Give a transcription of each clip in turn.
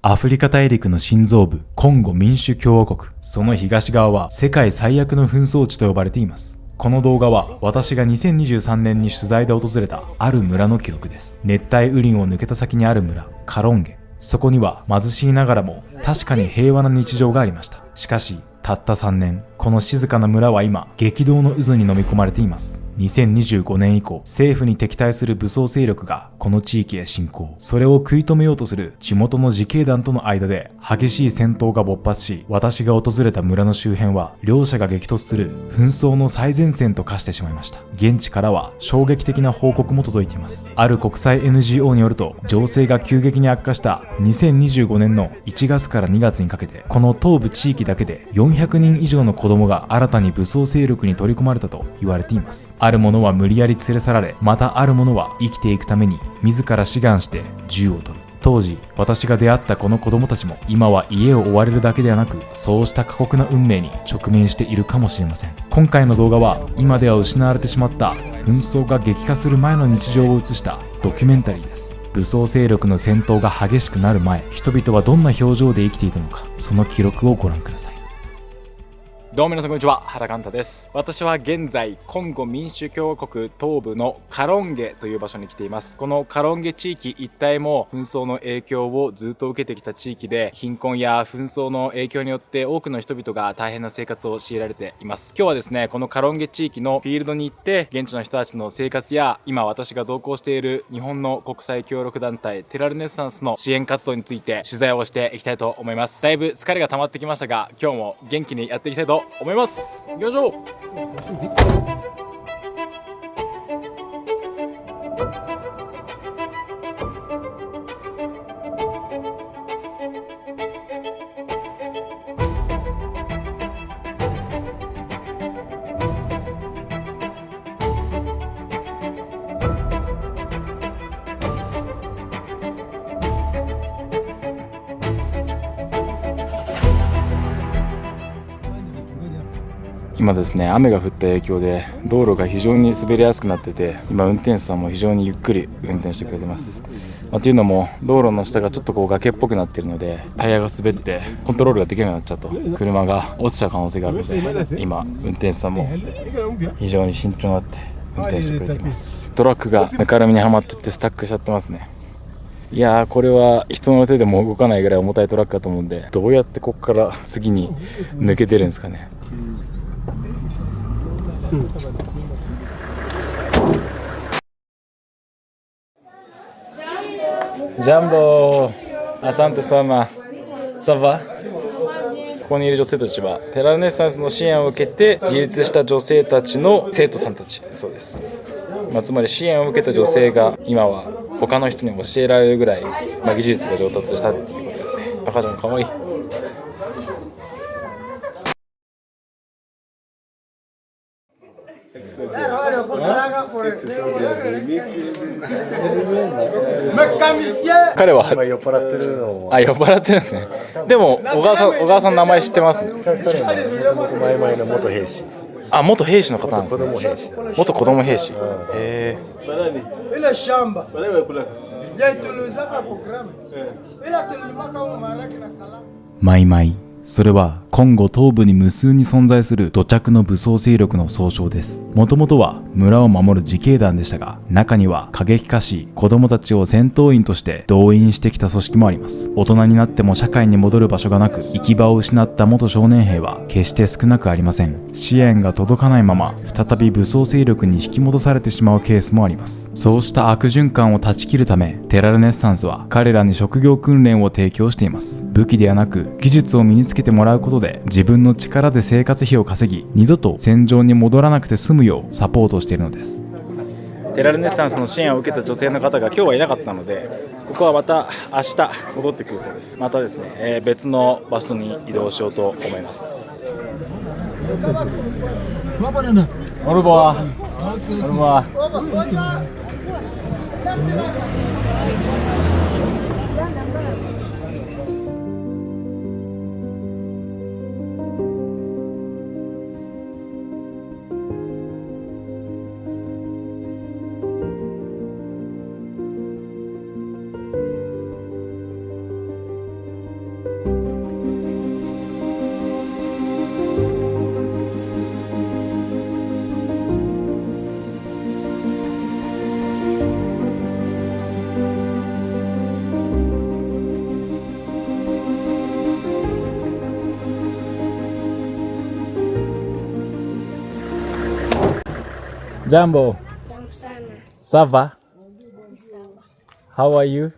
アフリカ大陸の心臓部、コンゴ民主共和国。その東側は世界最悪の紛争地と呼ばれています。この動画は私が2023年に取材で訪れたある村の記録です。熱帯雨林を抜けた先にある村、カロンゲ。そこには貧しいながらも確かに平和な日常がありました。しかし、たった3年、この静かな村は今、激動の渦に飲み込まれています。2025年以降、政府に敵対する武装勢力がこの地域へ侵攻。それを食い止めようとする地元の自警団との間で激しい戦闘が勃発し、私が訪れた村の周辺は両者が激突する紛争の最前線と化してしまいました。現地からは衝撃的な報告も届いています。ある国際 NGO によると、情勢が急激に悪化した2025年の1月から2月にかけて、この東部地域だけで400人以上の子供が新たに武装勢力に取り込まれたと言われています。ある者は無理やり連れ去られ、またある者は生きていくために自ら志願して銃を取る。当時、私が出会ったこの子供たちも今は家を追われるだけではなく、そうした過酷な運命に直面しているかもしれません。今回の動画は今では失われてしまった紛争が激化する前の日常を映したドキュメンタリーです。武装勢力の戦闘が激しくなる前、人々はどんな表情で生きていたのか、その記録をご覧ください。どうも皆さんこんにちは、原寛太です。私は現在コンゴ民主共和国東部のカロンゲという場所に来ています。このカロンゲ地域一帯も紛争の影響をずっと受けてきた地域で、貧困や紛争の影響によって多くの人々が大変な生活を強いられています。今日はですね、このカロンゲ地域のフィールドに行って現地の人たちの生活や、今私が同行している日本の国際協力団体テラルネッサンスの支援活動について取材をしていきたいと思います。だいぶ疲れが溜まってきましたが、今日も元気にやっていきたいと思います。行きましょう。今ですね、雨が降った影響で道路が非常に滑りやすくなってて、今運転手さんも非常にゆっくり運転してくれてます。というのも道路の下がちょっと崖っぽくなっているので、タイヤが滑ってコントロールができなくなっちゃうと車が落ちちゃう可能性があるので、今運転手さんも非常に慎重になって運転してくれています。トラックがぬかるみにはまっちゃってスタックしちゃってますね。いやー、これは人の手でも動かないぐらい重たいトラックだと思うんで、どうやってここから次に抜けてるんですかね。ジャンボアサンテサマサバ。ここにいる女性たちはテラルネッサンスの支援を受けて自立した女性たちの生徒さんたちそうです。つまり支援を受けた女性が今は他の人に教えられるぐらい、技術が上達したっていうことですね。赤ちゃんかわいい。彼は今酔っ払ってるのを酔っ払ってるんですね。でも小川さんの名前知ってますね。彼はもともと前々の元兵士、元兵士の方なんですね。子供兵士だ。元子供兵士。マイマイ、それはコンゴ東部に無数に存在する土着の武装勢力の総称です。もともとは村を守る自警団でしたが、中には過激化し子供たちを戦闘員として動員してきた組織もあります。大人になっても社会に戻る場所がなく、行き場を失った元少年兵は決して少なくありません。支援が届かないまま再び武装勢力に引き戻されてしまうケースもあります。そうした悪循環を断ち切るため、テラルネッサンスは彼らに職業訓練を提供しています。武器ではなく技術を身につけてもらうことで、自分の力で生活費を稼ぎ、二度と戦場に戻らなくて済むようサポートしているのです。テラルネッサンスの支援を受けた女性の方が今日はいなかったので、ここはまた明日戻ってくるそうです。またですね、別の場所に移動しようと思います。オルボア Jumbo, ça va? How are you?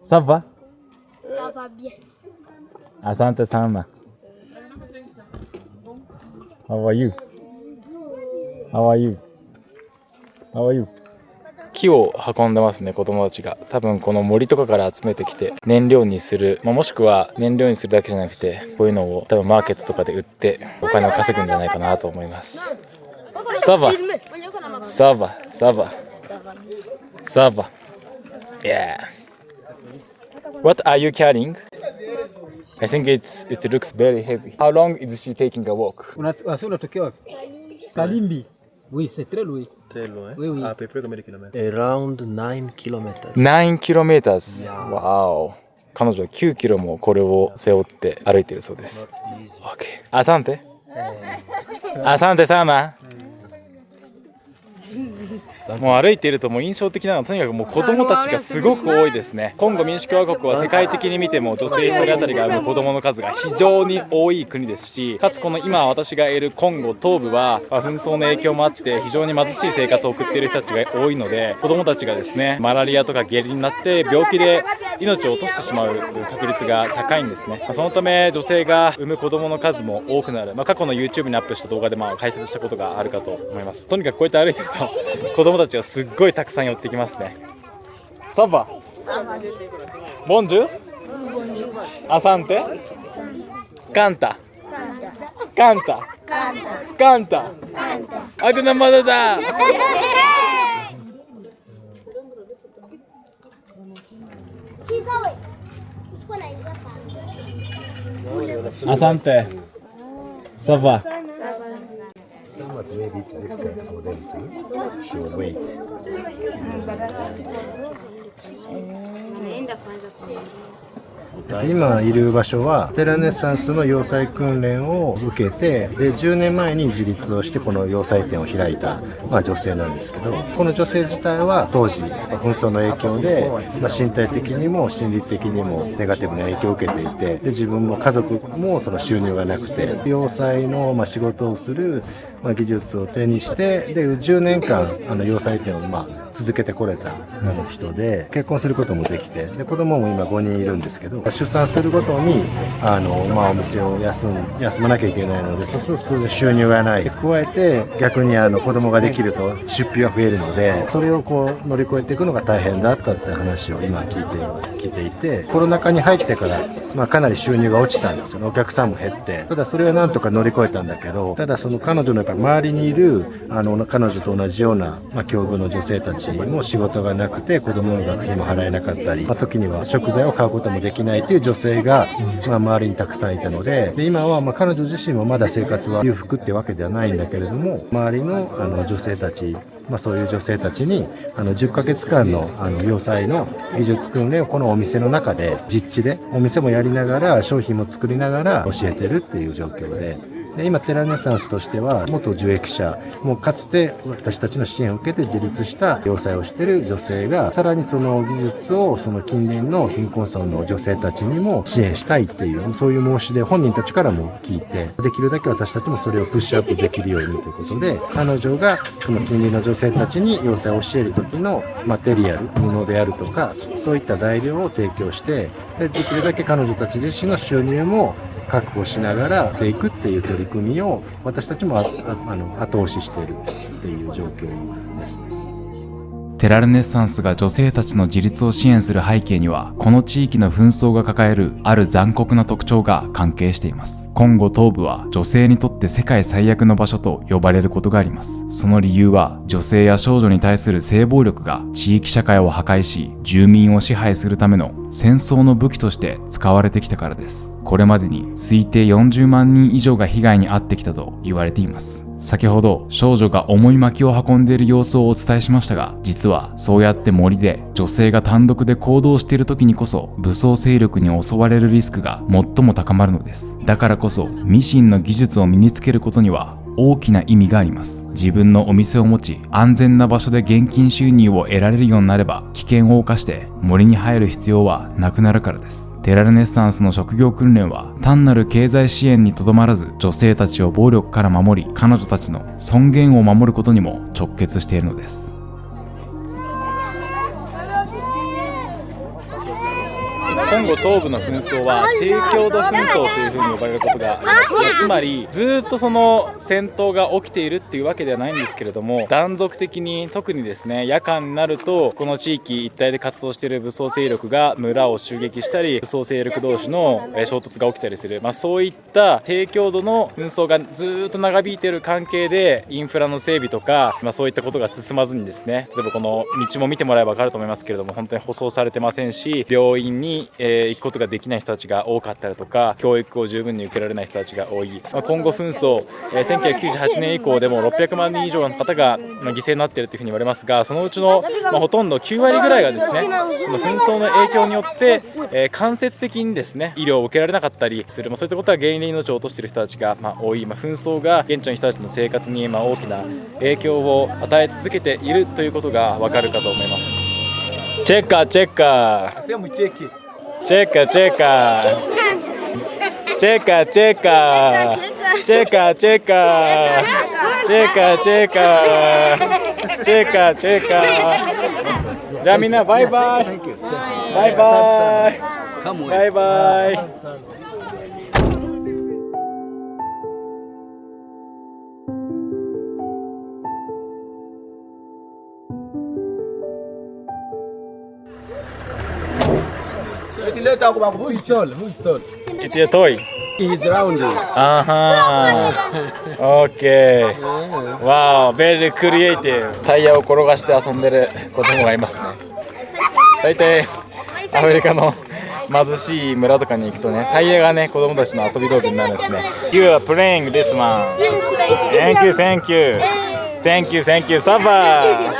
Ça va? Ça va bien. Asante sana. How are you? How are you? How are you?木を運んでますね、子供たちが。多分この森とかから集めてきて燃料にする、もしくは燃料にするだけじゃなくて、こういうのを多分マーケットとかで売ってお金を稼ぐんじゃないかなと思います。サバサバサバサバ Yeah. What are you carrying? I think it looks very heavy. How long is she taking a walk? Unatokea wapi? Kalimbi. Oui, c'est très loin. Très loin. Oui, oui. À peu près combien de kilomètres? Around 9 kilometers. 9 kilometers. Wow. 彼女は9キロもこれを背負って歩いているそうです。Okay. アサンテ様。もう歩いているともう印象的なのはとにかくもう子供たちがすごく多いですね。コンゴ民主共和国は世界的に見ても女性1人当たりが産む子供の数が非常に多い国ですし、かつこの今私がいるコンゴ東部は紛争の影響もあって非常に貧しい生活を送っている人たちが多いので、子供たちがですねマラリアとか下痢になって病気で命を落としてしまう確率が高いんですね。そのため女性が産む子供の数も多くなる、過去の YouTube にアップした動画で解説したことがあるかと思います。とにかくこうやって歩いてると子供たちがすっごいたくさん寄ってきますね。サバボンジュアサンテカンタカンタカンタアクナマダだアサンテサバSomewhat maybe it's difficult for them to wait. Naenda kwanza kwa 今いる場所はテラネサンスの要塞訓練を受けて、で10年前に自立をしてこの要塞店を開いた、女性なんですけど、この女性自体は当時紛争の影響で、身体的にも心理的にもネガティブな影響を受けていて、で自分も家族もその収入がなくて、要塞の仕事をする技術を手にして、で10年間要塞店を続けてこれた人で、結婚することもできて、で子供も今5人いるんですけど、出産するごとにお店を休まなきゃいけないので、そうすると収入がない。加えて逆に子供ができると出費が増えるので、それを乗り越えていくのが大変だったって話を今聞いていて、コロナ禍に入ってから、かなり収入が落ちたんですよね。お客さんも減って、ただそれはなんとか乗り越えたんだけど、ただその彼女の周りにいる彼女と同じような、境遇の女性たちも仕事がなくて子供の学費も払えなかったり、時には食材を買うこともできないという女性が、周りにたくさんいたので、今は彼女自身もまだ生活は裕福ってわけではないんだけれども、周りの女性たち、そういう女性たちに10ヶ月間の要塞の技術訓練をこのお店の中で実地でお店もやりながら商品も作りながら教えてるっていう状況で、今テラネサンスとしては元受益者もかつて私たちの支援を受けて自立した要塞をしている女性が、さらにその技術をその近隣の貧困層の女性たちにも支援したいっていう、そういう申し出本人たちからも聞いて、できるだけ私たちもそれをプッシュアップできるようにということで、彼女がこの近隣の女性たちに要塞を教える時のマテリアル、布であるとかそういった材料を提供して、できるだけ彼女たち自身の収入も確保しながらやっていくっていう取り組みを私たちも後押ししているっていう状況です。テラルネッサンスが女性たちの自立を支援する背景には、この地域の紛争が抱えるある残酷な特徴が関係しています。コンゴ東部は女性にとって世界最悪の場所と呼ばれることがあります。その理由は、女性や少女に対する性暴力が地域社会を破壊し、住民を支配するための戦争の武器として使われてきたからです。これまでに推定40万人以上が被害に遭ってきたと言われています。先ほど少女が重い薪を運んでいる様子をお伝えしましたが、実はそうやって森で女性が単独で行動している時にこそ武装勢力に襲われるリスクが最も高まるのです。だからこそミシンの技術を身につけることには大きな意味があります。自分のお店を持ち、安全な場所で現金収入を得られるようになれば、危険を冒して森に入る必要はなくなるからです。テラルネッサンスの職業訓練は単なる経済支援にとどまらず、女性たちを暴力から守り、彼女たちの尊厳を守ることにも直結しているのです。コンゴ東部の紛争は低強度紛争というふうに呼ばれることがあります。つまりずっとその戦闘が起きているっていうわけではないんですけれども、断続的に特にですね、夜間になるとこの地域一帯で活動している武装勢力が村を襲撃したり、武装勢力同士の衝突が起きたりする、そういった低強度の紛争がずっと長引いている関係で、インフラの整備とか、そういったことが進まずにですね、例えばこの道も見てもらえば分かると思いますけれども、本当に舗装されてませんし、病院に行くことができない人たちが多かったりとか、教育を十分に受けられない人たちが多い、コンゴ紛争、1998年以降でも600万人以上の方が犠牲になっているというふうに言われますが、そのうちの、ほとんど9割ぐらいがですね、その紛争の影響によって、間接的にですね医療を受けられなかったりする、そういったことが原因で命を落としている人たちが、多い、紛争が現地の人たちの生活に、大きな影響を与え続けているということがわかるかと思います。チェッカーチェッカーチェッカーチェッカーチェッカーチェッカーチェッカーチェッカーチェッカーチェッカーチェッカーチェッカーチェッカーチェッカー。じゃあみんなバイバイバイバイバイバイ。Who's tall? Who's tall? It's your toy. He's rounding. OK。わー、ベリークリエイティブ。タイヤを転がして遊んでる子供がいますね。大体アメリカの貧しい村とかに行くとね、タイヤがね、子供たちの遊び道具になるんですね。You are playing this one. Thank you, thank you. Thank you, thank you. サバー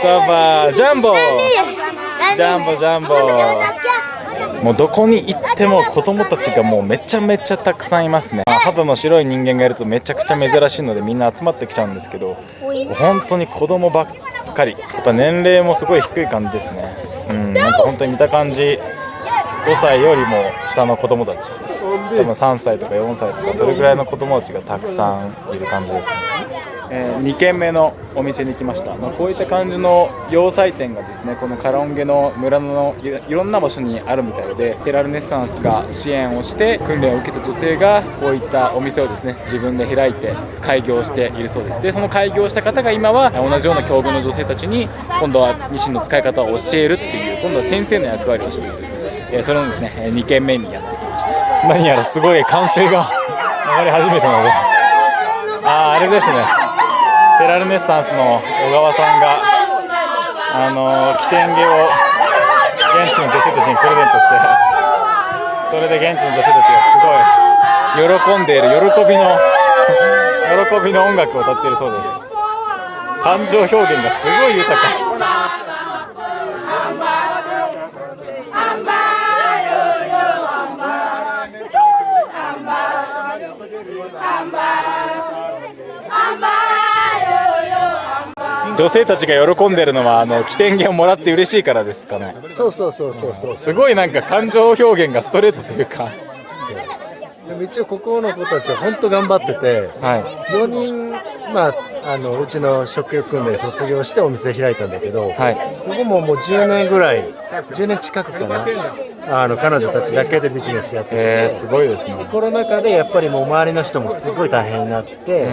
サバージャンボジャンボジャンボ。もうどこに行っても子供たちがもうめちゃめちゃたくさんいますね。肌の白い人間がいるとめちゃくちゃ珍しいのでみんな集まってきちゃうんですけど、本当に子供ばっかり。やっぱ年齢もすごい低い感じですね。なんか本当に見た感じ5歳よりも下の子供たち、多分3歳とか4歳とかそれぐらいの子供たちがたくさんいる感じですね。2軒目のお店に来ました。こういった感じの洋裁店がですね、このカロンゲの村のいろんな場所にあるみたいで、テラルネッサンスが支援をして訓練を受けた女性がこういったお店をですね自分で開いて開業しているそうです。でその開業した方が今は同じような境遇の女性たちに今度はミシンの使い方を教えるっていう、今度は先生の役割をしている、それのですね2軒目にやってきました。何やらすごい歓声が流れ始めたので、あれですね、テラルネッサンスの小川さんが起点毛を現地の女性たちにプレゼントして、それで現地の女性たちがすごい喜んでいる、喜びの音楽を歌っているそうです。感情表現がすごい豊か。女性たちが喜んでるのは起点毛をもらって嬉しいからですかね。そうすごいなんか感情表現がストレートというか。でも一応ここの子たちは本当頑張ってて、4人うちの職業訓練卒業してお店開いたんだけど、ここももう10年ぐらい、10年近くかな、彼女たちだけでビジネスやってて、すごいですね。コロナ禍でやっぱりもう周りの人もすごい大変になって、で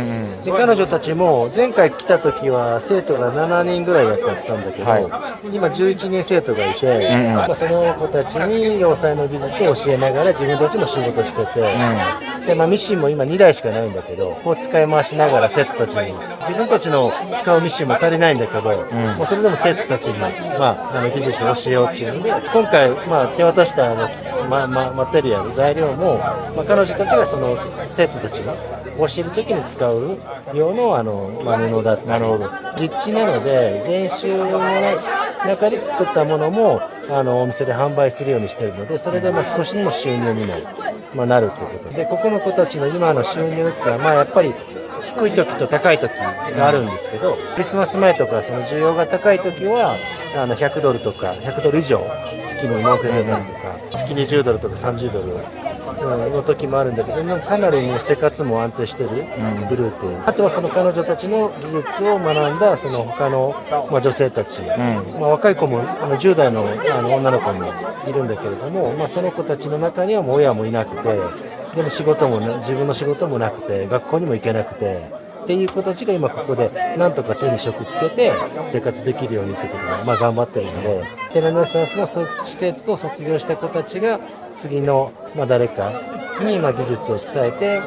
彼女たちも前回来た時は生徒が7人ぐらいだったんだけど、今11人生徒がいて、その子たちに洋裁の技術を教えながら自分たちも仕事してて、でミシンも今2台しかないんだけど、こう使い回しながら生徒たちに自分たちの使うミシンも足りないんだけど、もうそれでも生徒たちに、技術を教えようっていうので、今回、手渡したマテリアル材料も、彼女たちがその生徒たちに教える時に使う用の布だ。なるほど。実地なので練習の中で作ったものもお店で販売するようにしているので、それで少しでも収入になるということで、ここの子たちの今の収入っていうのはやっぱり低い時と高い時があるんですけど、クリスマス前とかその需要が高い時は100ドルとか100ドル以上月に儲けてたりとか、月20ドルとか30ドルの時もあるんだけど、かなり、ね、生活も安定してるグループ、あとはその彼女たちの技術を学んだその他の、女性たち、若い子も10代の、女の子もいるんだけれども、その子たちの中にはもう親もいなくて、でも仕事も、ね、自分の仕事もなくて、学校にも行けなくてっていう子たちが今ここでなんとか手に職つけて生活できるようにってことで、頑張ってるので、テレネサンスの施設を卒業した子たちが次の、誰かに技術を伝えて、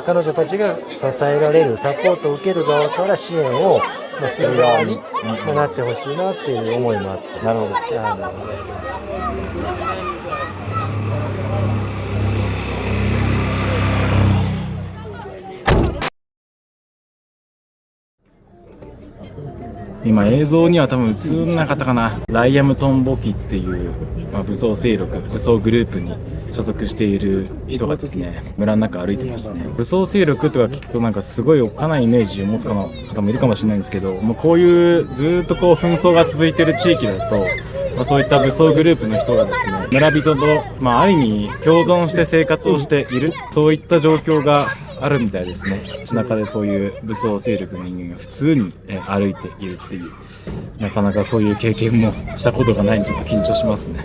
彼女たちが支えられるサポートを受ける側から支援を、する側に、なってほしいなっていう思いもあって。なるほど。今映像には多分映んなかったかな。ライアム・トンボキっていう、武装勢力、武装グループに所属している人がですね、村の中歩いてましたね。武装勢力とか聞くとなんかすごいおっかないイメージを持つ方もいるかもしれないんですけど、もうこういうずっとこう紛争が続いている地域だと、そういった武装グループの人がですね、村人と、ある意味共存して生活をしている、そういった状況があるみたいですね。街中でそういう武装勢力の人間が普通に歩いているっていう、なかなかそういう経験もしたことがないんでちょっと緊張しますね。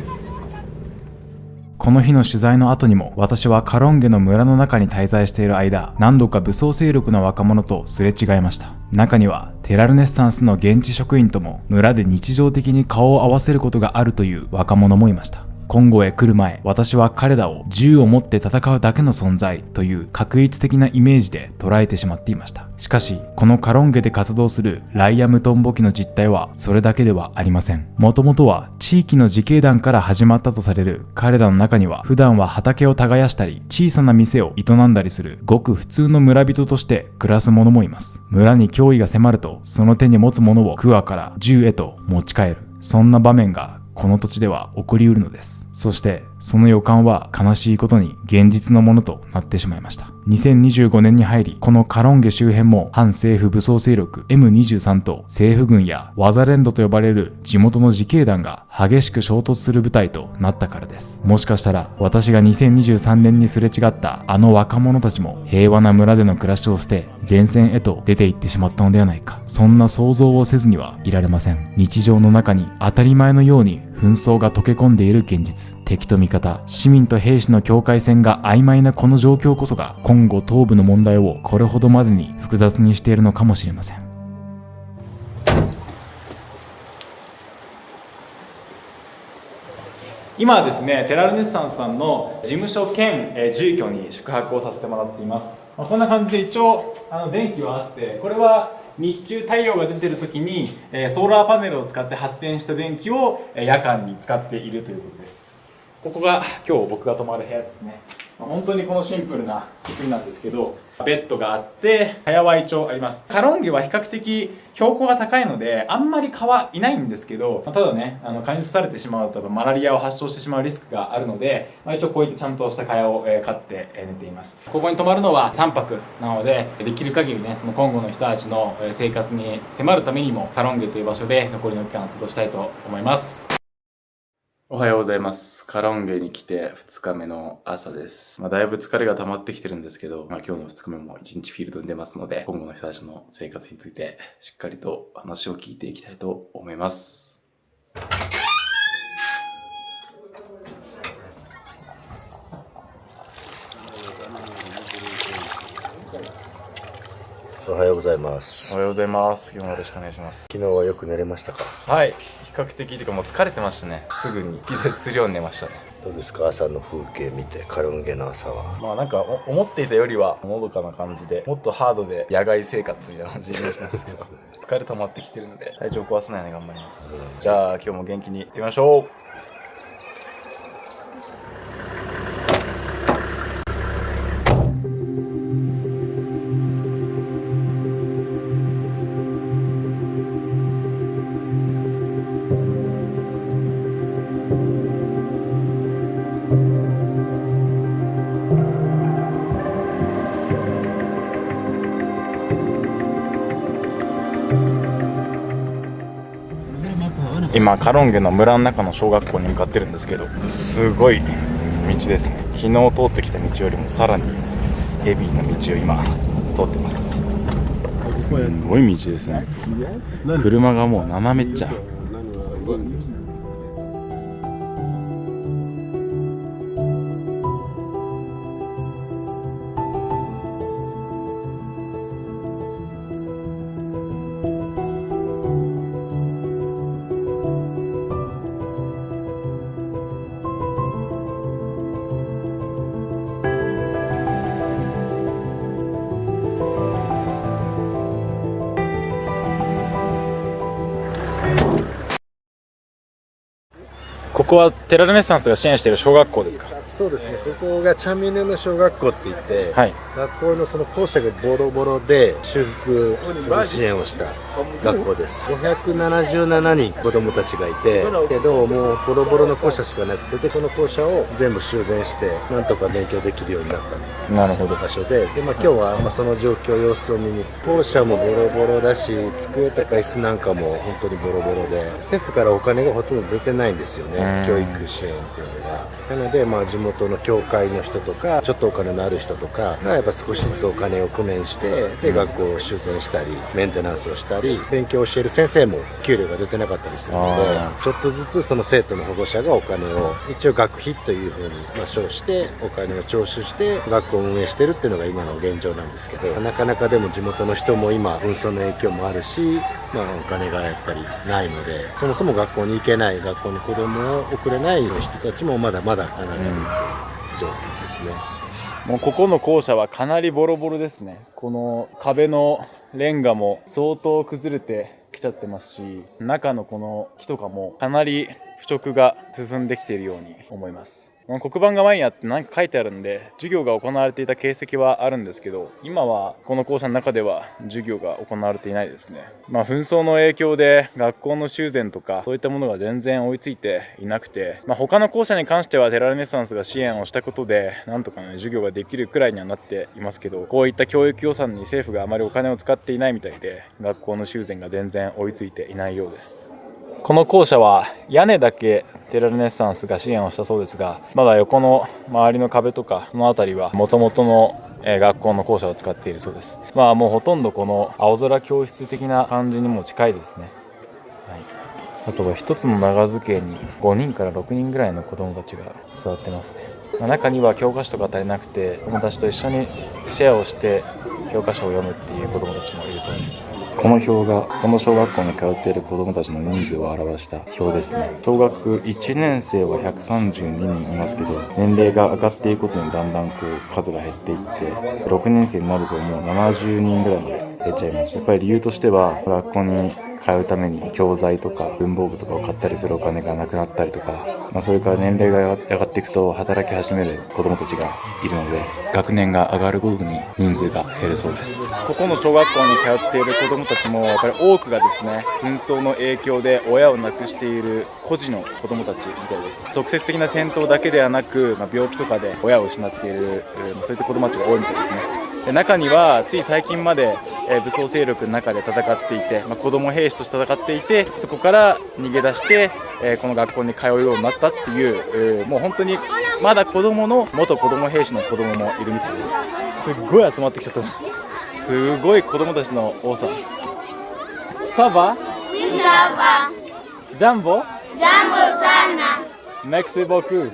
この日の取材の後にも、私はカロンゲの村の中に滞在している間、何度か武装勢力の若者とすれ違いました。中にはテラルネッサンスの現地職員とも村で日常的に顔を合わせることがあるという若者もいました。コンゴへ来る前、私は彼らを銃を持って戦うだけの存在という画一的なイメージで捉えてしまっていました。しかし、このカロンゲで活動するライアムトンボキの実態はそれだけではありません。もともとは地域の自警団から始まったとされる彼らの中には、普段は畑を耕したり小さな店を営んだりするごく普通の村人として暮らす者もいます。村に脅威が迫ると、その手に持つものをクワから銃へと持ち帰る、そんな場面がこの土地では起こりうるのです。そしてその予感は悲しいことに現実のものとなってしまいました。2025年に入り、このカロンゲ周辺も反政府武装勢力 M23 と政府軍やワザレンドと呼ばれる地元の自警団が激しく衝突する舞台となったからです。もしかしたら私が2023年にすれ違ったあの若者たちも平和な村での暮らしを捨て前線へと出て行ってしまったのではないか。そんな想像をせずにはいられません。日常の中に当たり前のように紛争が溶け込んでいる現実、敵と味方、市民と兵士の境界線が曖昧なこの状況こそがコンゴ東部の問題をこれほどまでに複雑にしているのかもしれません。今はですね、テラルネッサンスさんの事務所兼住居に宿泊をさせてもらっています。こんな感じで一応電気はあって、これは日中太陽が出てる時にソーラーパネルを使って発電した電気を夜間に使っているということです。ここが今日僕が泊まる部屋ですね。本当にこのシンプルな作りなんですけど、ベッドがあって早ワイ帳あります。カロンゲは比較的標高が高いのであんまり蚊はいないんですけど、ただね、蚊に刺されてしまうとマラリアを発症してしまうリスクがあるので、一応こういったちゃんとした蚊帳を飼って寝ています。ここに泊まるのは3泊なので、できる限りね、そのコンゴの人たちの生活に迫るためにもカロンゲという場所で残りの期間を過ごしたいと思います。おはようございます。カロンゲに来て2日目の朝です。だいぶ疲れが溜まってきてるんですけど、今日の2日目も1日フィールドに出ますので、今後の人たちの生活についてしっかりと話を聞いていきたいと思います。おはようございます。おはようございます。今日もよろしくお願いします。昨日はよく寝れましたか？はい。比較的というかもう疲れてましたね。すぐに気絶するように寝ましたね。どうですか、朝の風景見て、カロンゲの朝は。なんか思っていたよりはのどかな感じで、もっとハードで野外生活みたいな感じでイメージなんですけど疲れ溜まってきてるので体調壊さないように頑張ります。じゃあ今日も元気にいってみましょう。今カロンゲの村の中の小学校に向かってるんですけど、すごい道ですね。昨日通ってきた道よりもさらにヘビーな道を今通ってます。すごい道ですね。車がもう斜めっちゃ。ここはテラルネッサンスが支援している小学校ですか？そうですね、ここがチャミヌの小学校って言って、はい。学校のその校舎がボロボロで修復する支援をした学校です。577人子どもたちがいて、けどもうボロボロの校舎しかなくて、でこの校舎を全部修繕してなんとか勉強できるようになったなるほど。場所で、今日はその状況様子を見に、校舎もボロボロだし、机とか椅子なんかも本当にボロボロで、政府からお金がほとんど出てないんですよね、教育支援っていうのが。なので地元の教会の人とかちょっとお金のある人とかがやっぱ少しずつお金を工面して、で学校を修繕したりメンテナンスをしたり、勉強を教える先生も給料が出てなかったりするので、ちょっとずつその生徒の保護者がお金を一応学費というふうに称してお金を徴収して学校を運営してるっていうのが今の現状なんですけど、なかなかでも地元の人も今紛争の影響もあるし、お金がやっぱりないので、そもそも学校に行けない、学校に子供を送れない人たちもまだまだかなりいる状況ですね。もうここの校舎はかなりボロボロですね。この壁のレンガも相当崩れてきちゃってますし、中のこの木とかもかなり腐食が進んできているように思います。黒板が前にあって何か書いてあるんで、授業が行われていた形跡はあるんですけど、今はこの校舎の中では授業が行われていないですね。紛争の影響で学校の修繕とかそういったものが全然追いついていなくて、他の校舎に関してはテラルネッサンスが支援をしたことでなんとかね授業ができるくらいにはなっていますけど、こういった教育予算に政府があまりお金を使っていないみたいで、学校の修繕が全然追いついていないようです。この校舎は屋根だけテラルネッサンスが支援をしたそうですが、まだ横の周りの壁とかその辺りは元々の学校の校舎を使っているそうです。もうほとんどこの青空教室的な感じにも近いですね。はい、あとは一つの長机に5人から6人ぐらいの子どもたちが座ってますね。中には教科書とか足りなくて子どもたちと一緒にシェアをして教科書を読むっていう子どもたちもいるそうです。この表がこの小学校に通っている子どもたちの人数を表した表ですね。小学1年生は132人いますけど、年齢が上がっていくことにだんだん数が減っていって、6年生になるともう70人ぐらいまで減っちゃいます。やっぱり理由としては学校に通うために教材とか文房具とかを買ったりするお金がなくなったりとか、それから年齢が上がっていくと働き始める子どもたちがいるので、学年が上がるごとに人数が減るそうです。ここの小学校に通っている子どもたちもやっぱり多くがですね、紛争の影響で親を亡くしている孤児の子どもたちみたいです。直接的な戦闘だけではなく、病気とかで親を失っている、そういった子どもたちが多いみたいですね。で中にはつい最近まで武装勢力の中で戦っていて、子供兵士として戦っていて、そこから逃げ出して、この学校に通うようになったっていう、もう本当にまだ子供の元子供兵士の子供もいるみたいです。すっごい集まってきちゃった。すごい子供たちの多さ。サバ？ジャンボ？ジャンボsana。メクシボク。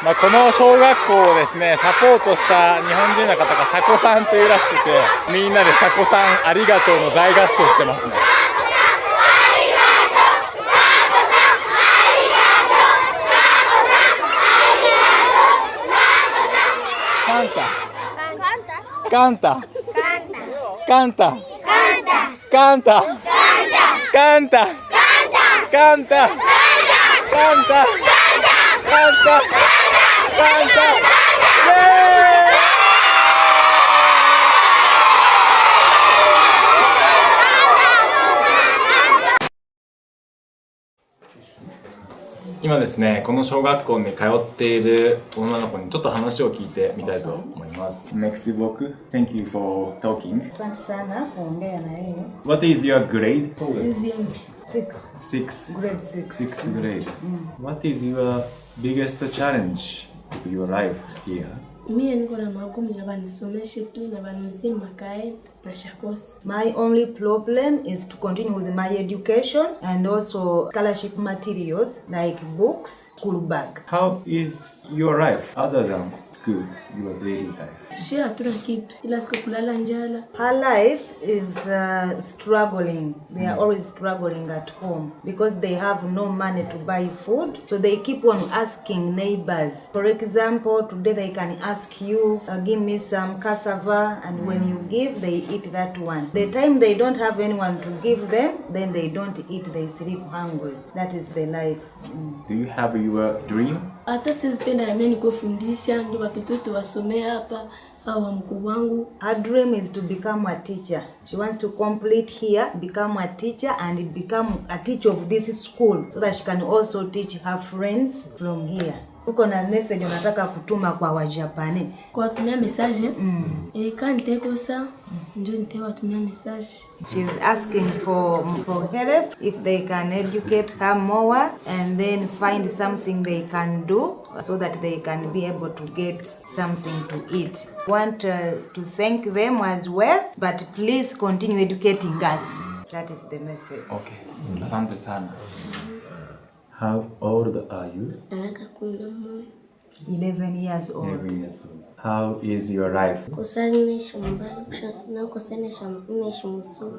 この小学校をですね、サポートした日本人の方がサコさんというらしくて、みんなでサコさんありがとうの大合唱してますね。カンタカンタカンタカンタカンタカンタカンタカンタカンタカンタ今ですね、この小学校に通っている女の子にちょっと話を聞いてみたいと思います。Merci beaucoup. Thank you for talking. Asante sana kuongea na yeye. What is your grade? Sixième. Six. Grade 6. Sixth grade. What is your biggest challenge of your life here? Mie niko na magumu ya banisomeshe tu na banuzie makae na shakosi. My only problem is to continue with my education and also scholarship materials like books, school bag. How is your life other than school, your daily life? Shia hatuna kitu, ila siku kulala njala. Her life is struggling. They are always struggling at home because they have no money to buy food. So they keep on asking neighbors. For example, today they can ask you, give me some cassava, and when you give, they eat that one. The time they don't have anyone to give them, then they don't eat, they sleep hungry. That is the life. Do you have your dream? Hata sizipenda na mimi nikufundisha ndio watoto wetu wasomee hapa au mkuu wangu. Her dream is to become a teacher. She wants to complete here, become a teacher and become a teacher of this school so that she can also teach her friends from here. Uko na message unataka kutuma kwa Wajapani? Kwa tumia message. Kaniteko sa ndio nitewa tumia message. She's asking for help if they can educate her more and then find something they can do so that they can be able to get something to eat. Want to thank them as well, but please continue educating us. That is the message. Okay. Asante sana. How old are you? 11 years old. 11 years old. How is your life?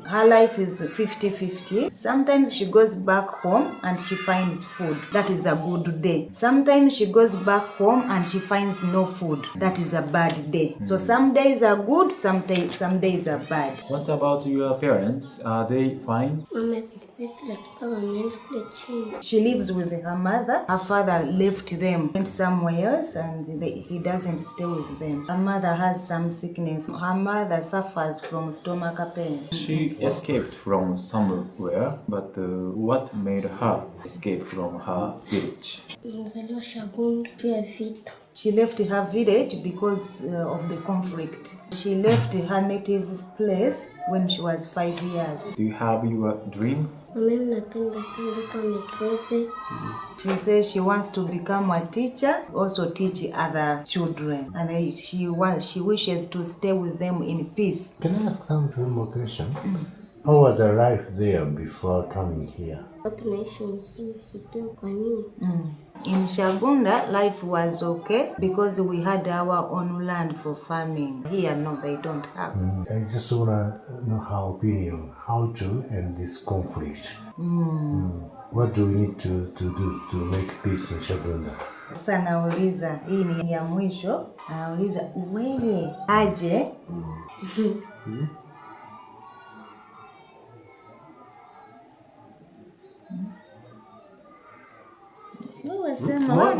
Her life is 50-50. Sometimes she goes back home and she finds food. That is a good day. Sometimes she goes back home and she finds no food. That is a bad day. So some days are good, some days are bad. What about your parents? Are they fine? She lives with her mother. Her father left them, went somewhere else, and he doesn't stay with them. Her mother has some sickness. Her mother suffers from stomach pain. She escaped from somewhere, but what made her escape from her village? She left her village because of the conflict. She left her native place when she was 5 years. Do you have your dream? She says she wants to become a teacher, also teach other children, and she wishes to stay with them in peace. Can I ask some more question? How was her life there before coming here? In Shabunda, life was okay because we had our own land for farming. Here, no, they don't have. I just want to know her opinion, how to end this conflict. What do we need to do to make peace in Shabunda? Sasa nauliza, hii ni ya mwisho, nauliza weye aje wewe sema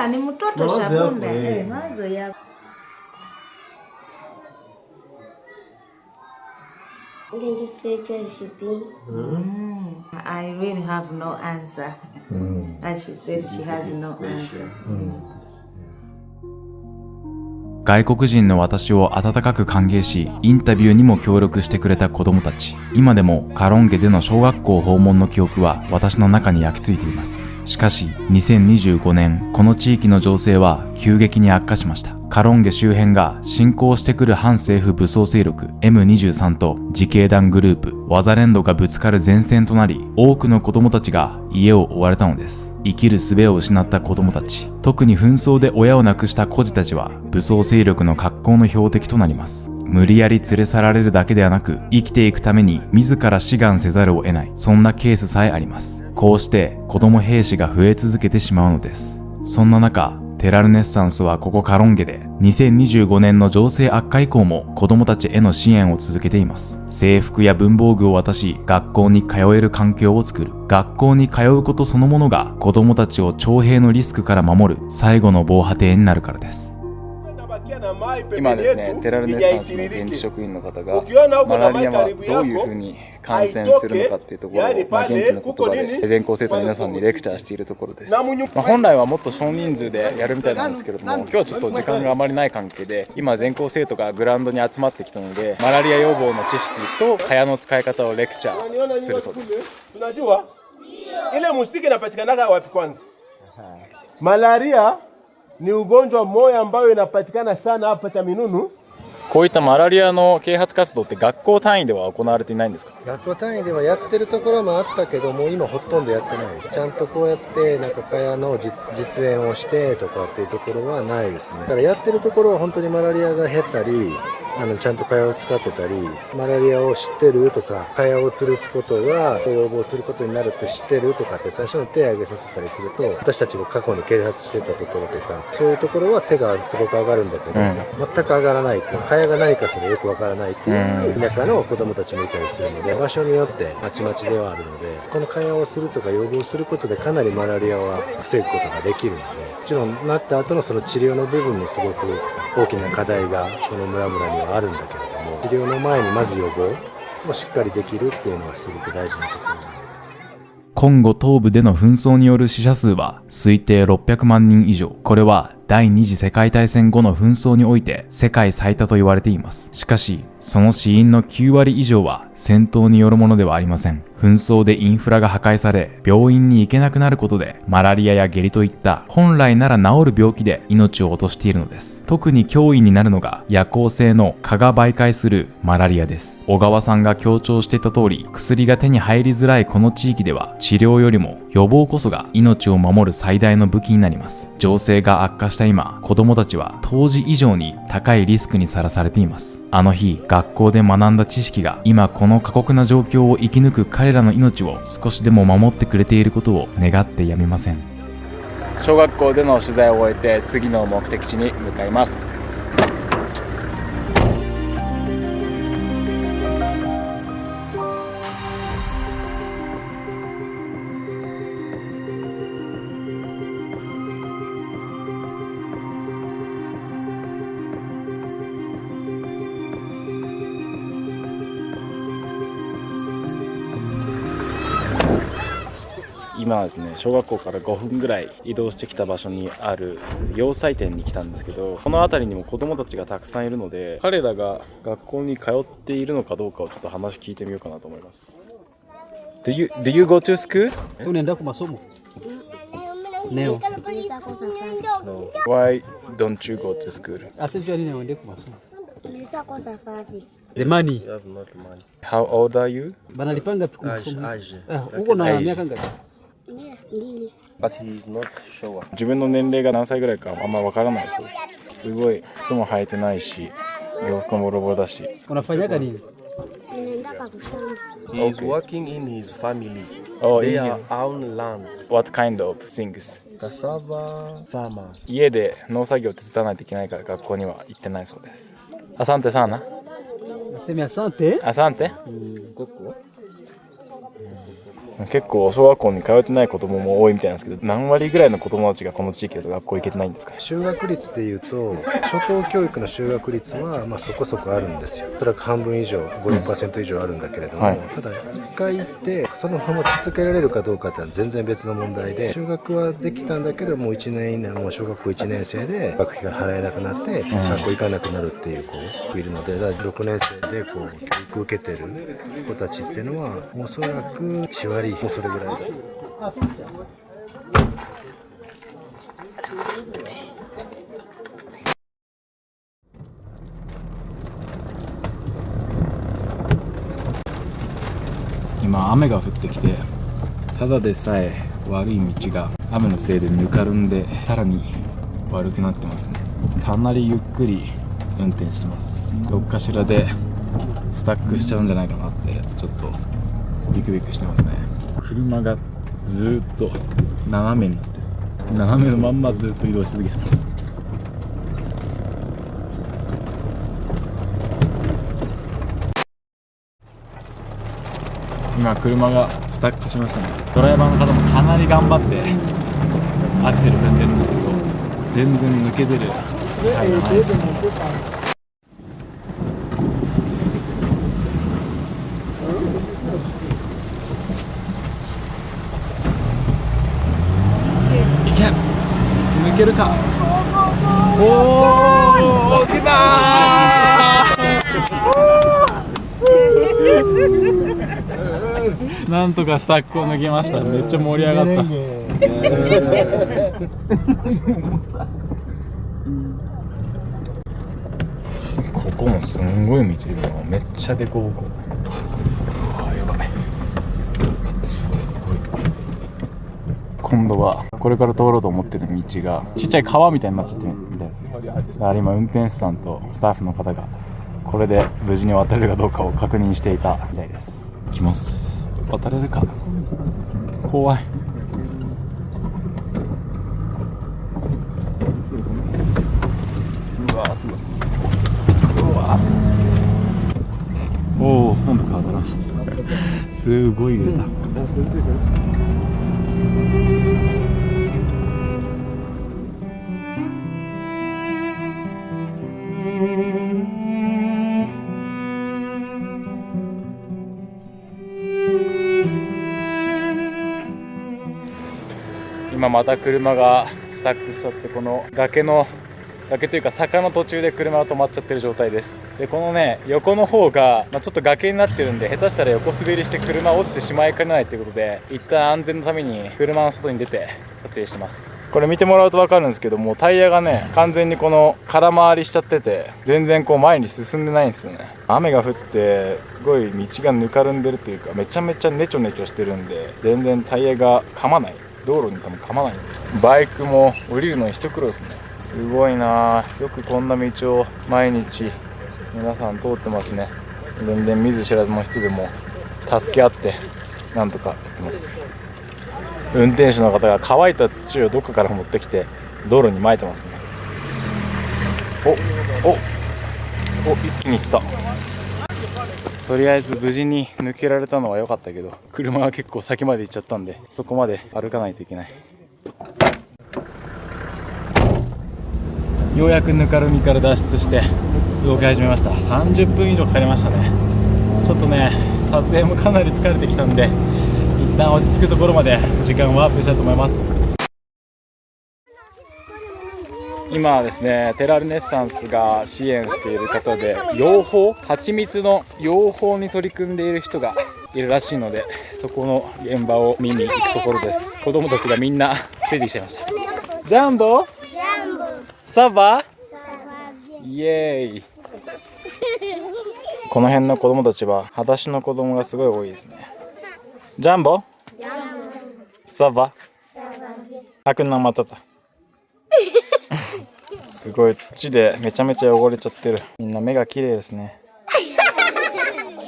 ni mtoto Shabunda, mawazo yako. Did you say I really have no answer. As she said, she has no answer. 外国人の私を温かく歓迎し、インタビューにも協力してくれた子供たち。今でもカロンゲでの小学校訪問の記憶は私の中に焼き付いています。しかし2025年、この地域の情勢は急激に悪化しました。カロンゲ周辺が侵攻してくる反政府武装勢力 M23 と自警団グループワザレンドがぶつかる前線となり、多くの子供たちが家を追われたのです。生きる術を失った子供たち、特に紛争で親を亡くした孤児たちは武装勢力の格好の標的となります。無理やり連れ去られるだけではなく、生きていくために自ら志願せざるを得ない、そんなケースさえあります。こうして子供兵士が増え続けてしまうのです。そんな中、テラルネッサンスはここカロンゲで2025年の情勢悪化以降も子供たちへの支援を続けています。制服や文房具を渡し、学校に通える環境を作る。学校に通うことそのものが子供たちを徴兵のリスクから守る最後の防波堤になるからです。今ですね、テラルネッサンスの現地職員の方がマラリアはどういうふうに感染するのかっていうところを、現地の言葉で全校生徒の皆さんにレクチャーしているところです。本来はもっと少人数でやるみたいなんですけれども、今日はちょっと時間があまりない関係で、今全校生徒がグラウンドに集まってきたので、マラリア予防の知識と蚊帳の使い方をレクチャーするそうです。Ile mustiki inapatikanaga wapi kwanza? Malaria ni ugonjwa mmoja ambao inapatikana sana hapa Chaminunu. こういったマラリアの啓発活動って学校単位では行われていないんですか？学校単位ではやってるところもあったけども、今ほとんどやってないです。ちゃんとこうやってなんか蚊帳の実演をしてとかっていうところはないですね。だからやってるところは本当にマラリアが減ったり、ちゃんと蚊帳を使ってたり、マラリアを知ってるとか、蚊帳を吊るすことが予防することになるって知ってるとかって最初に手を挙げさせたりすると、私たちが過去に啓発してたところとか、そういうところは手がすごく上がるんだけど、全く上がらないっていう、蚊帳が何かすらよくわからないっていう田舎の子供たちもいたりするので、場所によってまちまちではあるので、この蚊帳をするとか予防することでかなりマラリアは防ぐことができるので、もちろんなった後のその治療の部分もすごく大きな課題がこの村々にはあるんだけれども、治療の前にまず予防をしっかりできるっていうのはすごく大事なところです。コンゴ東部での紛争による死者数は推定600万人以上。これは第二次世界大戦後の紛争において世界最多と言われています。しかし、その死因の9割以上は戦闘によるものではありません。紛争でインフラが破壊され、病院に行けなくなることで、マラリアや下痢といった本来なら治る病気で命を落としているのです。特に脅威になるのが夜行性の蚊が媒介するマラリアです。小川さんが強調していた通り、薬が手に入りづらいこの地域では、治療よりも予防こそが命を守る最大の武器になります。情勢が悪化した今、子供たちは当時以上に高いリスクにさらされています。あの日、学校で学んだ知識が今この過酷な状況を生き抜く彼らの命を少しでも守ってくれていることを願ってやみません。小学校での取材を終えて次の目的地に向かいます。今はですね、小学校から5分ぐらい移動してきた場所にある洋裁店に来たんですけど、この辺りにも子供たちがたくさんいるので、彼らが学校に通っているのかどうかをちょっと話聞いてみようかなと思います。Do you go to school? So unaenda kwa masomo? Neo. Why don't you go to school? Asijua nini uende kwa masomo? Nilisakosa fadhi. Zemani. How old are you? Banalipanga kwa masomo. Uko na miaka ngapi? But he is not sure. 自分の年齢が何歳ぐらいかあんまわからないそうです。すごい靴も履いてないし、洋服もボロボロだし。Unafanyaga nini? Ninaendaka kushamba. He is working in his family. Oh, They in are own land. What kind of things? Cassava farmers. 家で農作業手伝わないといけないから学校には行ってないそうです。アサンテサーナ？ Nasema asante. アサンテ？ Koko. 結構小学校に通ってない子供も多いみたいなんですけど、何割ぐらいの子供たちがこの地域だと学校行けてないんですか？就学率でいうと、初等教育の就学率はそこそこあるんですよ。おそらく半分以上、5、6% 以上あるんだけれども、はい、ただ一回行ってそのまま続けられるかどうかってのは全然別の問題で、就学はできたんだけども1年以内もう小学校1年生で学費が払えなくなって、学校行かなくなるっていう子がいるので、6年生で教育を受けてる子たちっていうのはおそらく1割もうそれぐらいだ。今雨が降ってきて、ただでさえ悪い道が雨のせいでぬかるんでさらに悪くなってますね。かなりゆっくり運転してます。どっかしらでスタックしちゃうんじゃないかなってちょっとビクビクしてますね。車がずっと斜めになってる。斜めのまんまずっと移動し続けてます。今車がスタックしましたね。ドライバーの方もかなり頑張ってアクセル踏んでるんですけど、全然抜け出るいけん、抜けるか。おお、来たーなんとかスタックを抜けました。めっちゃ盛り上がった。ここもすんごい道でもめっちゃデコボコ。うわやばい、すごい。今度はこれから通ろうと思ってる道がちっちゃい川みたいになっちゃってるみたいですね。だから今運転手さんとスタッフの方がこれで無事に渡れるかどうかを確認していたみたいです。行きます。渡れるか。怖い。うわすごい。うわおお、なんとか渡りました。すごい揺れた。今また車がスタックしちゃって、この崖というか坂の途中で車が止まっちゃってる状態です。でこのね横の方が、ちょっと崖になってるんで、下手したら横滑りして車落ちてしまいかねないということで、一旦安全のために車の外に出て撮影してます。これ見てもらうと分かるんですけども、タイヤがね完全にこの空回りしちゃってて、全然こう前に進んでないんですよね。雨が降ってすごい道がぬかるんでるというか、めちゃめちゃネチョネチョしてるんで、全然タイヤが噛まない、道路に多分噛まないんですよ。バイクも降りるのに一苦労ですね。すごいな、よくこんな道を毎日皆さん通ってますね。全然見ず知らずの人でも助け合ってなんとかやってます。運転手の方が乾いた土をどっかから持ってきて道路に撒いてますね。お一気にいった。とりあえず無事に抜けられたのは良かったけど、車は結構先まで行っちゃったんで、そこまで歩かないといけない。ようやくぬかるみから脱出して動き始めました。30分以上かかりましたね。ちょっとね撮影もかなり疲れてきたんで、一旦落ち着くところまで時間をワープしたいと思います。今はですね、テラルネッサンスが支援している方で、養蜂、蜂蜜の養蜂に取り組んでいる人がいるらしいので、そこの現場を見に行くところです。子供たちがみんなついてきちゃいました。ジャンボサバイエーイ。この辺の子供たちは裸足の子供がすごい多いですね。ジャンボサバハクナマタタすごい土でめちゃめちゃ汚れちゃってる。みんな目が綺麗ですね。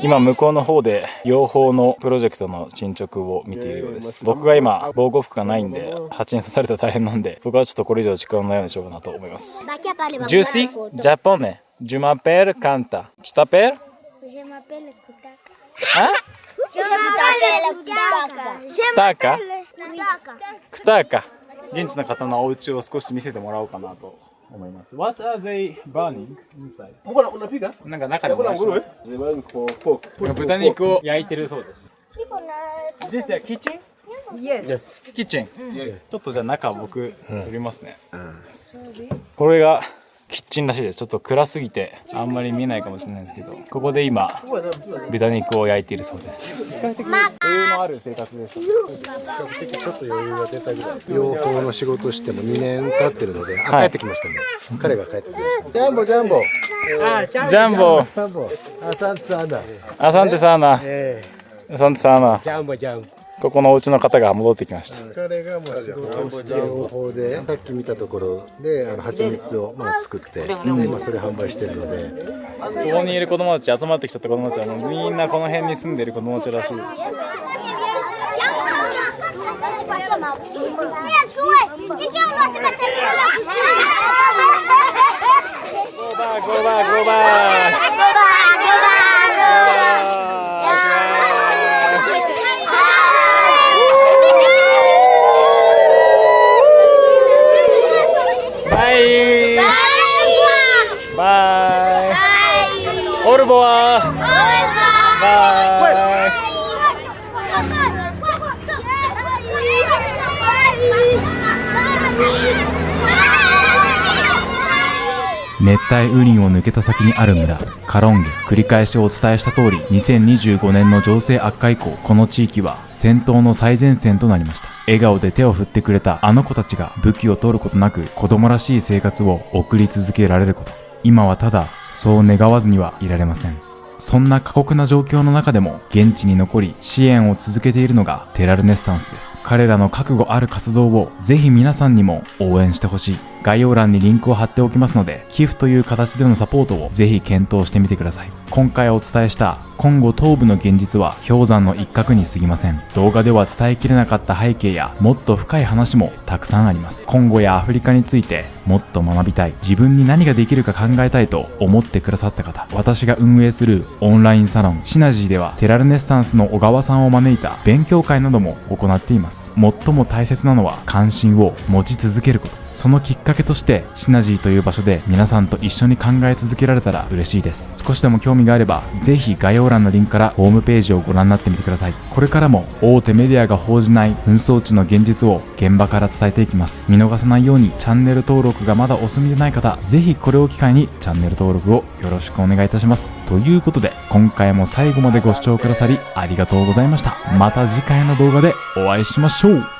今向こうの方で養蜂のプロジェクトの進捗を見ているようです。僕が今防護服がないんで、蜂に刺されたら大変なんで、僕はちょっとこれ以上時間をないようにしようかなと思います。ジューシージャポネジュマペルカンタチュタペルクタカクタカ。現地の方のお家を少し見せてもらおうかなと思います。What are they burning inside? なんか中で燃やしてます。豚肉を焼いてるそうです。This is a kitchen? Yes. Kitchen. ちょっとじゃあ中僕撮りますね。これがキッチンらしいです。ちょっと暗すぎてあんまり見えないかもしれないですけど、ここで今豚肉を焼いているそうです。比較的余裕のある生活です。比較的ちょっと余裕が出たぐらい。養蜂の仕事しても2年経ってるので、帰ってきましたね。彼が帰ってきました。ジャンボジャンボジャンボジャンボアサンテサーナアサンテサーナアサンテサーナ。ジャンボジャンボ。ここのお家の方が戻ってきました。彼がもう仕事をして養蜂で、さっき見たところで蜂蜜を作って、今それ販売してるので、ここにいる子供たち、集まってきちゃった子供たちはもうみんなこの辺に住んでる子供たちらしいです。Orboa! Bye! 熱帯雨林を抜けた先にある村カロンゲ。繰り返しお伝えした通り、2025年の情勢悪化以降、この地域は戦闘の最前線となりました。笑顔で手を振ってくれたあの子たちが武器を取ることなく子供らしい生活を送り続けられること、今はただそう願わずにはいられません。そんな過酷な状況の中でも現地に残り支援を続けているのがテラルネッサンスです。彼らの覚悟ある活動をぜひ皆さんにも応援してほしい。概要欄にリンクを貼っておきますので、寄付という形でのサポートをぜひ検討してみてください。今回お伝えしたコンゴ東部の現実は氷山の一角に過ぎません。動画では伝えきれなかった背景やもっと深い話もたくさんあります。コンゴやアフリカについてもっと学びたい、自分に何ができるか考えたいと思ってくださった方、私が運営するオンラインサロンシナジーではテラルネッサンスの小川さんを招いた勉強会なども行っています。最も大切なのは関心を持ち続けること。そのきっかけとしてシナジーという場所で皆さんと一緒に考え続けられたら嬉しいです。少しでも興味があればぜひ概要欄のリンクからホームページをご覧になってみてください。これからも大手メディアが報じない紛争地の現実を現場から伝えていきます。見逃さないようにチャンネル登録がまだお済みでない方、ぜひこれを機会にチャンネル登録をよろしくお願いいたします。ということで今回も最後までご視聴くださりありがとうございました。また次回の動画でお会いしましょう。